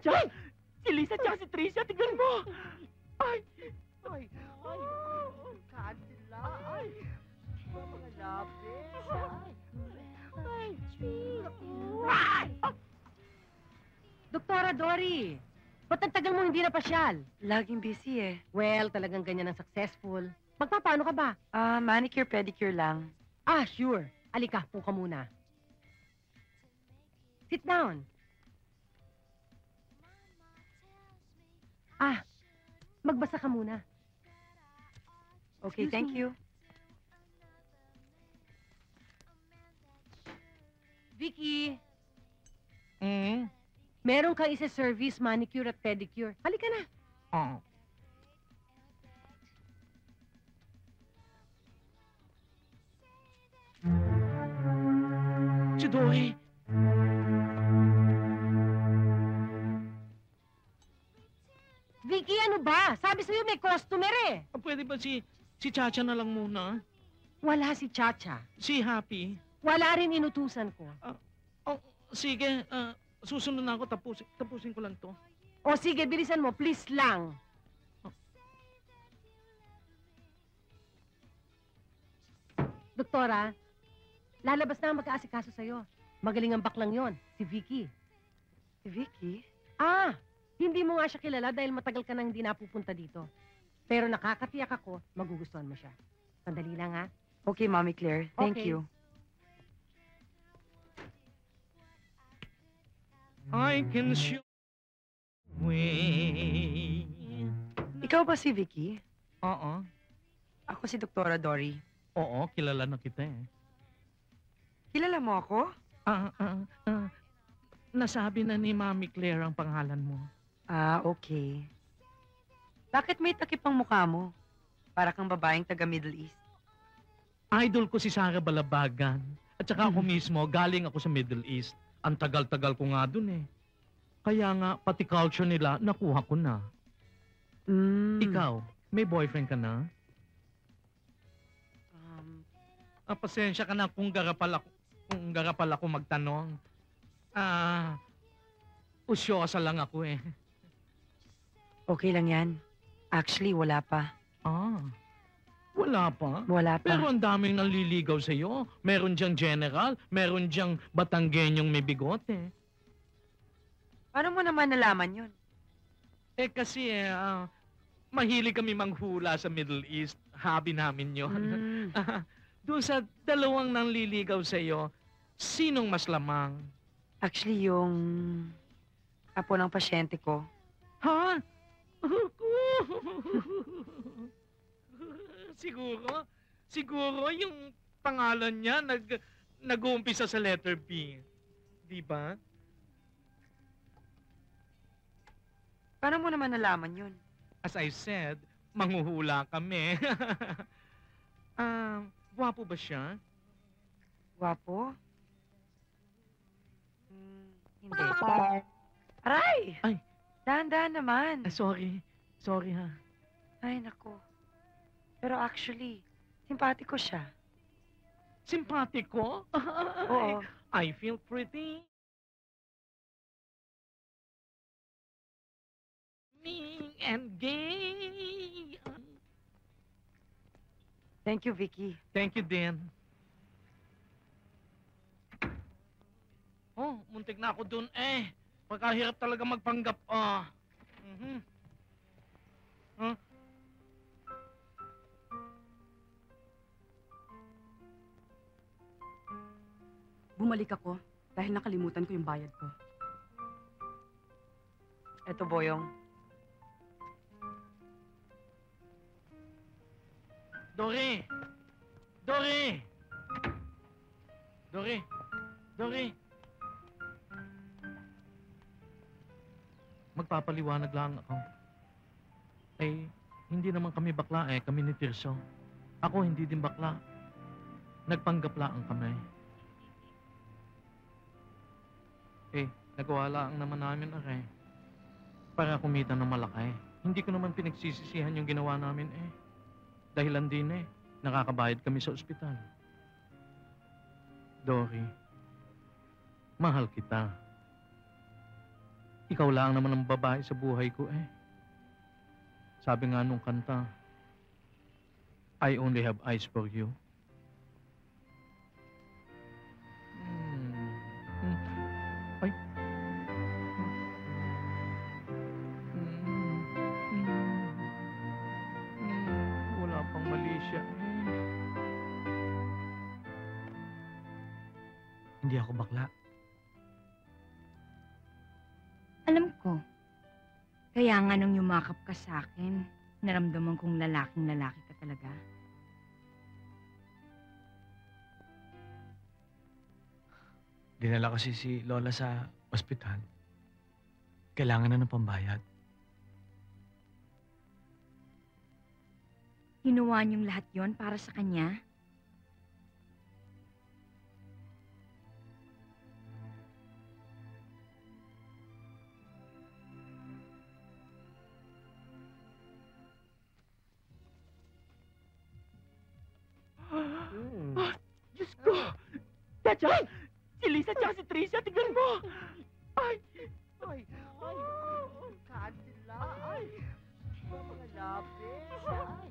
dyan! Si Lisa at si Tricia, tignan mo! Ay! Ay! Ay! Candela! Ay! Mga lapis! Ay! Ay! Ay! Doktora Dory, ba't ang tagal mo hindi napasyal? Laging busy eh. Well, talagang ganyan ang successful. Magpapaano ka ba? Manicure, pedicure lang. Sure. Alika, po ka muna. Sit down. Magbasa ka muna. Okay, Excuse thank me. you. Vicky, Hmm? meron kang isa-service manicure at pedicure. Halika na. Oh. Si Dory! Vicky, ano ba? Sabi sa'yo may customer eh. Pwede ba si Chacha na lang muna? Wala si Chacha. Si Happy? Wala rin inutusan ko. Oh, sige, susunod na ako. Tapusin ko lang to. O sige, bilisan mo. Please lang. Doktora, lalabas na ang mag-aasikaso sa'yo. Magaling ang baklang yon, si Vicky. Si Vicky? Hindi mo nga siya kilala dahil matagal ka nang hindi napupunta dito. Pero nakakatiyak ako, magugustuhan mo siya. Sandali lang, ha? Okay, Mommy Claire. Thank Okay. you. I can show way. Ikaw ba si Vicky? Oo. Ako si Doktora Dory. Oo, kilala na kita eh. Kilala mo ako? Nasabi na ni Mami Claire ang pangalan mo. Okay. Bakit may takip ang mukha mo? Para kang babaeng taga Middle East. Idol ko si Sarah Balabagan. At saka ako mismo, galing ako sa Middle East. Ang tagal-tagal ko nga dun eh. Kaya nga, pati culture nila, nakuha ko na. Ikaw, may boyfriend ka na? Pasensya ka na kung garapal ako magtanong. Usyosa lang ako eh. Okay lang yan. Actually, wala pa. Wala pa? Wala pa. Pero ang daming nanliligaw sa'yo. Meron diyang general, meron diyang Batanggenyong may bigote. Paano mo naman nalaman yun? Kasi mahilig kami manghula sa Middle East. Hobby namin yun. Doon sa dalawang nanliligaw sa'yo, sinong mas lamang? Actually, yung apo ng pasyente ko. Ha? Siguro yung pangalan niya nag-uumpisa sa letter B. Di ba? Paano mo naman nalaman yun? As I said, manghuhula kami. Gwapo ba siya? Gwapo? Hindi. Aray! Ay. Dahan-dahan naman. Sorry. Sorry ha. Ay, naku. Pero actually, simpatiko siya. Simpatiko? Oo. I feel pretty. Mean and gay. Thank you, Vicky. Thank you, din. Oh, muntik na ako dun eh. Pagkahirap talaga magpanggap. Bumalik ako dahil nakalimutan ko yung bayad ko. Eto, Boyong. Dory! Dory! Dory! Dory! Magpapaliwanag lang ako. Hindi naman kami bakla eh. Kami ni Tirso. Ako hindi din bakla. Nagpanggap lang kami. Nagawa lang naman namin para kumita ng malaki. Hindi ko naman pinagsisisihan yung ginawa namin Dahilan din nakakabayad kami sa ospital. Dory, mahal kita. Ikaw lang naman ang babae sa buhay ko eh. Sabi nga nung kanta, I only have eyes for you. Ay. Wala pang mali siya. Hindi ako bakla. Alam ko. Kaya nga nung yumakap ka sa akin, naramdaman kong lalaking lalaki ka talaga. Dinala kasi si Lola sa ospital. Kailangan na ng pambayad. Ginawa niyong lahat yon para sa kanya? Diyos ko! Techa! Si Lisa at si Tricia, tignan mo! Ay! Ay! Ay! Kandila! Ay! Mga labis! Ay!